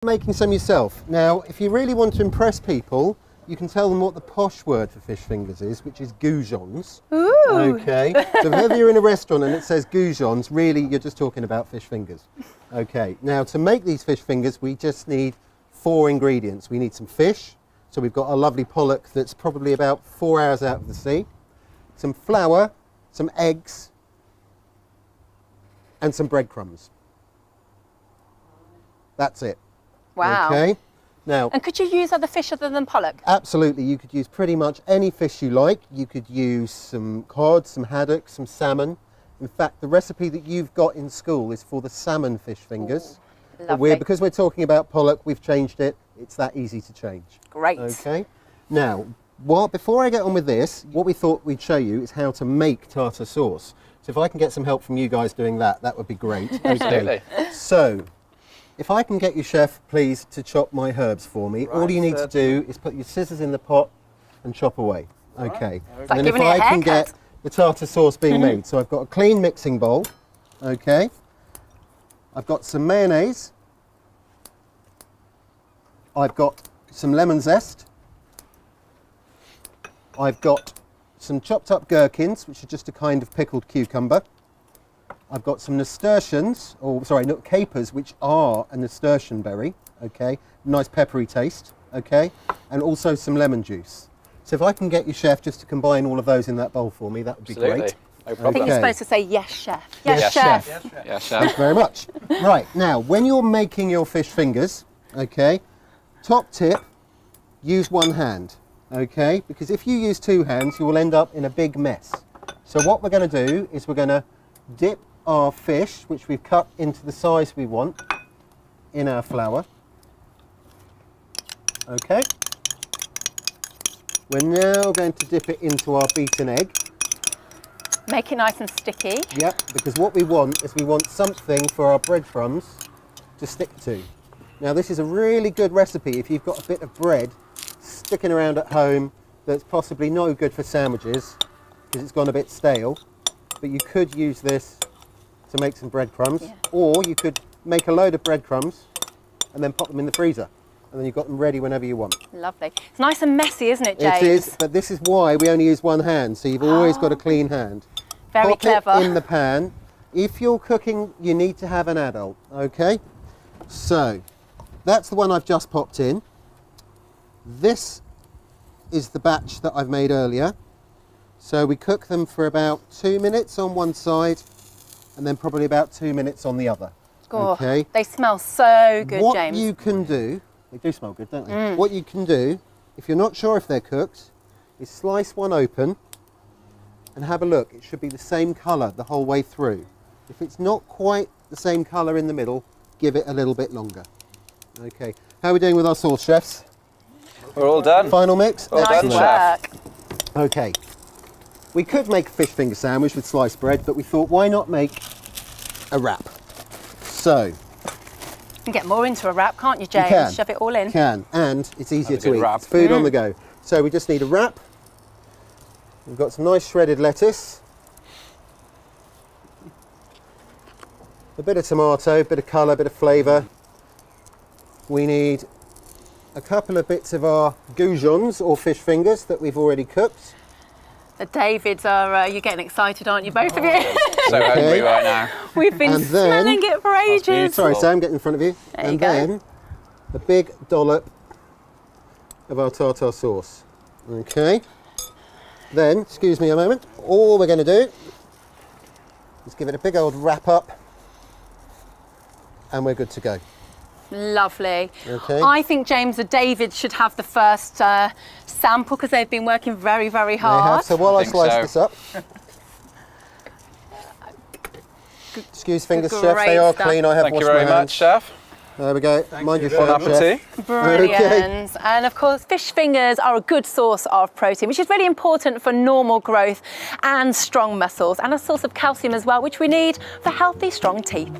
Making some yourself. Now, if you really want to impress people, you can tell them what the posh word for fish fingers is, which is goujons. Ooh. Okay, so if ever you're in a restaurant and it says goujons, really you're just talking about fish fingers. Okay, now to make these fish fingers, we just need 4 ingredients. We need some fish, so we've got a lovely pollock that's probably about 4 hours out of the sea, some flour, some eggs, and some breadcrumbs. That's it. Wow. Okay. Now, And could you use other fish other than pollock? absolutely, you could use pretty much any fish you like. You could use some cod, some haddock, some salmon. In fact, the recipe that you've got in school is for the salmon fish fingers. But Lovely. because we're talking about pollock, we've changed it. It's that easy to change. Great. Okay. Now, before I get on with this, what we thought we'd show you is how to make tartar sauce. So if I can get some help from you guys doing that, that would be great. Okay. Absolutely. So, if I can get you, Chef, please, to chop my herbs for me. All Right, you need to do is put your scissors in the pot and chop away. Okay. like And then if giving it a I can haircut. get the tartar sauce being made. So I've got a clean mixing bowl. Okay. I've got some mayonnaise. I've got some lemon zest. I've got some chopped up gherkins, which are just a kind of pickled cucumber. I've got some nasturtiums, or sorry, not capers, which are a nasturtium berry, okay? Nice peppery taste, okay? And also some lemon juice. So if I can get you, Chef, just to combine all of those in that bowl for me, that would be Absolutely. great. No I problem. think you're Okay. supposed to say yes, chef. Yes, Yes, chef. chef. Yeah, Thank chef. you very much. Right, now, when you're making your fish fingers, okay, top tip, use one hand, okay? Because if you use 2 hands, you will end up in a big mess. So what we're going to do is we're going to dip our fish, which we've cut into the size we want, in our flour. Okay. We're now going to dip it into our beaten egg. Make it nice and sticky. Yep, because what we want is we want something for our breadcrumbs to stick to. Now this is a really good recipe if you've got a bit of bread sticking around at home that's possibly no good for sandwiches because it's gone a bit stale, but you could use this to make some breadcrumbs, Yeah. or you could make a load of breadcrumbs and then pop them in the freezer, and then you've got them ready whenever you want. Lovely. It's nice and messy, isn't it, James? It is, but this is why we only use one hand, so you've always got a clean hand. Very Pop clever. it in the pan. If you're cooking, you need to have an adult, okay? So, that's the one I've just popped in. This is the batch that I've made earlier. So we cook them for about 2 minutes on one side, and then probably about 2 minutes on the other. Oh, Okay. They smell so good, What James. you can do, they do smell good, don't they? What you can do, if you're not sure if they're cooked, is slice one open and have a look. It should be the same colour the whole way through. If it's not quite the same colour in the middle, give it a little bit longer. Okay, how are we doing with our sauce, chefs? We're all done. Final mix? Well nice done, Excellent. chef. work. Okay, we could make a fish finger sandwich with sliced bread, but we thought why not make a wrap? So, You can get more into a wrap, can't you, you James? can. Shove it all in. Can, and it's easier Have a to good eat. wrap. It's food on the go. So we just need a wrap. We've got some nice shredded lettuce, a bit of tomato, a bit of colour, a bit of flavour. We need a couple of bits of our goujons or fish fingers that we've already cooked. The Davids are, you're getting excited, aren't you, both of you? So hungry right now. We've been And then- smelling it for ages. beautiful. Sorry, Sam, get in front of you. There you and go. then a big dollop of our tartar sauce. Okay. Then, excuse me a moment, all we're going to do is give it a big old wrap up and we're good to go. Lovely. Okay. I think James the Davids should have the first sample because they've been working very, very They hard. have. So while I think slice so. this up, excuse fingers, Great chef, they are stuff. clean. I have Thank you washed very my much, hands. chef. There we go. Mind your Bon food, chef. appetit. Brilliant. Okay. And of course, fish fingers are a good source of protein, which is really important for normal growth and strong muscles, and a source of calcium as well, which we need for healthy, strong teeth.